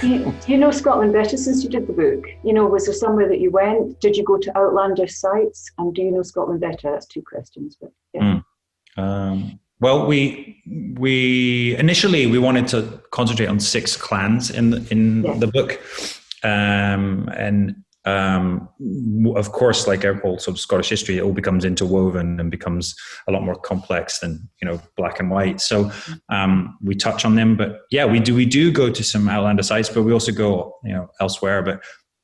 You know Scotland better since you did the book. Was there somewhere that you went? Did you go to Outlander sites? And do you know Scotland better? That's two questions, but yeah. Well, we initially we wanted to concentrate on 6 clans in the book, and of course, like all sort of Scottish history, it all becomes interwoven and becomes a lot more complex than black and white. So we touch on them, but yeah, we do go to some Outlander sites, but we also go elsewhere. But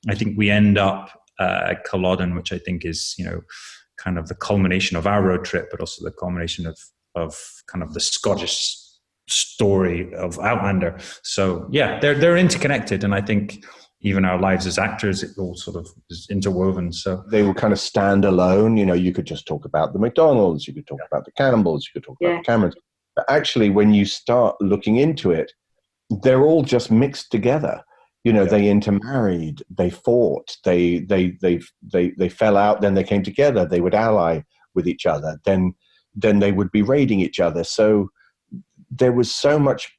I think we end up at Culloden, which I think is kind of the culmination of our road trip, but also the culmination of kind of the Scottish story of Outlander. So yeah, they're interconnected, and I think even our lives as actors, it all sort of is interwoven. So they will kind of stand alone. You could just talk about the McDonalds, you could talk about the Campbells, you could talk about the Camerons. But actually, when you start looking into it, they're all just mixed together. They intermarried, they fought, they fell out, then they came together, they would ally with each other, then they would be raiding each other. So it was so much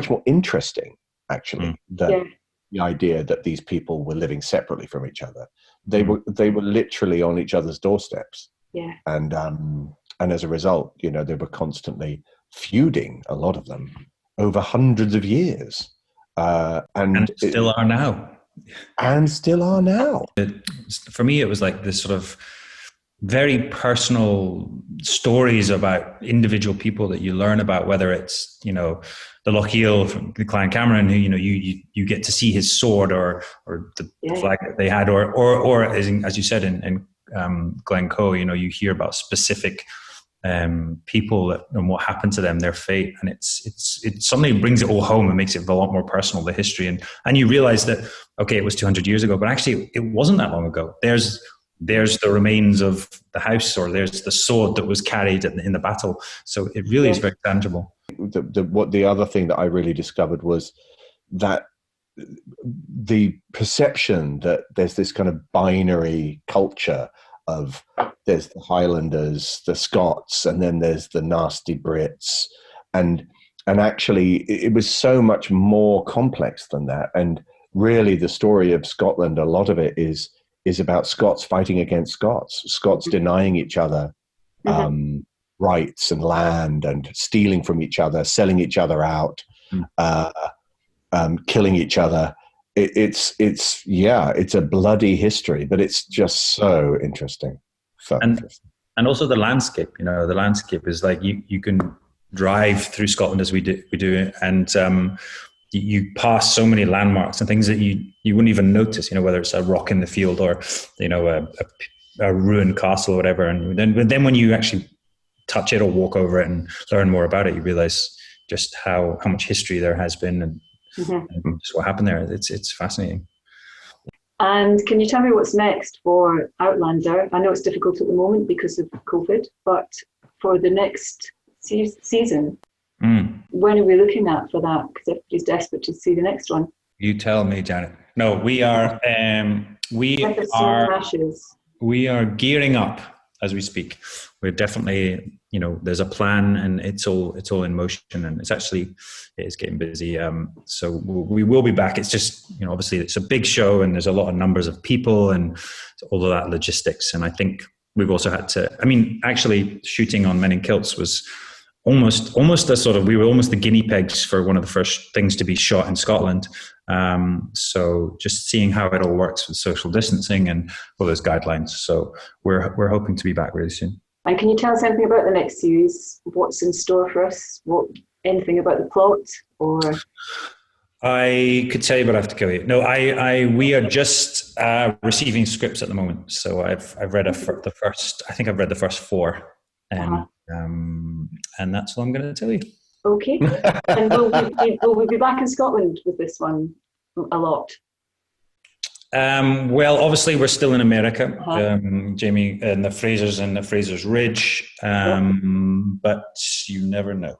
more interesting, actually, than the idea that these people were living separately from each other. They were literally on each other's doorsteps. Yeah. And as a result, they were constantly feuding, a lot of them, over hundreds of years. And still are now. And still are now. For me, it was like this sort of very personal stories about individual people that you learn about, whether it's, the Lochiel from the Clan Cameron, who, you get to see his sword or the flag that they had, or as you said in Glencoe, you hear about specific people and what happened to them, their fate, and it's suddenly brings it all home and makes it a lot more personal, the history, and you realize that it was 200 years ago, but actually it wasn't that long ago. There's the remains of the house, or there's the sword that was carried in the battle. So it really is very tangible. The other thing that I really discovered was that the perception that there's this kind of binary culture of there's the Highlanders, the Scots, and then there's the nasty Brits, and actually it was so much more complex than that. And really, the story of Scotland, a lot of it is about Scots fighting against Scots denying each other rights and land, and stealing from each other, selling each other out, killing each other. It's a bloody history, but it's just so interesting. And also the landscape. The landscape is like you can drive through Scotland as we do, and you pass so many landmarks and things that you wouldn't even notice, whether it's a rock in the field or, a ruined castle or whatever. And then when you actually touch it or walk over it and learn more about it, you realize just how much history there has been and just what happened there. It's fascinating. And can you tell me what's next for Outlander? I know it's difficult at the moment because of COVID, but for the next season, when are we looking at for that? Because everybody's desperate to see the next one. You tell me, Janet. No, we are gearing up as we speak. We're definitely, there's a plan, and it's all in motion, and it is getting busy. So we will be back. It's just, obviously it's a big show, and there's a lot of numbers of people and all of that logistics. And I think we've also had to, actually shooting on Men in Kilts was almost a sort of, we were almost the guinea pigs for one of the first things to be shot in Scotland. So just seeing how it all works with social distancing and all those guidelines. So we're hoping to be back really soon. And can you tell us anything about the next series? What's in store for us? Anything about the plot, or? I could tell you, but I have to kill you. No, we are just receiving scripts at the moment. So I've read the first. I think I've read the first 4, and that's all I'm going to tell you. Okay. And will we be back in Scotland with this one a lot? Well, obviously we're still in America, Jamie, and the Frasers and the Fraser's Ridge, but you never know.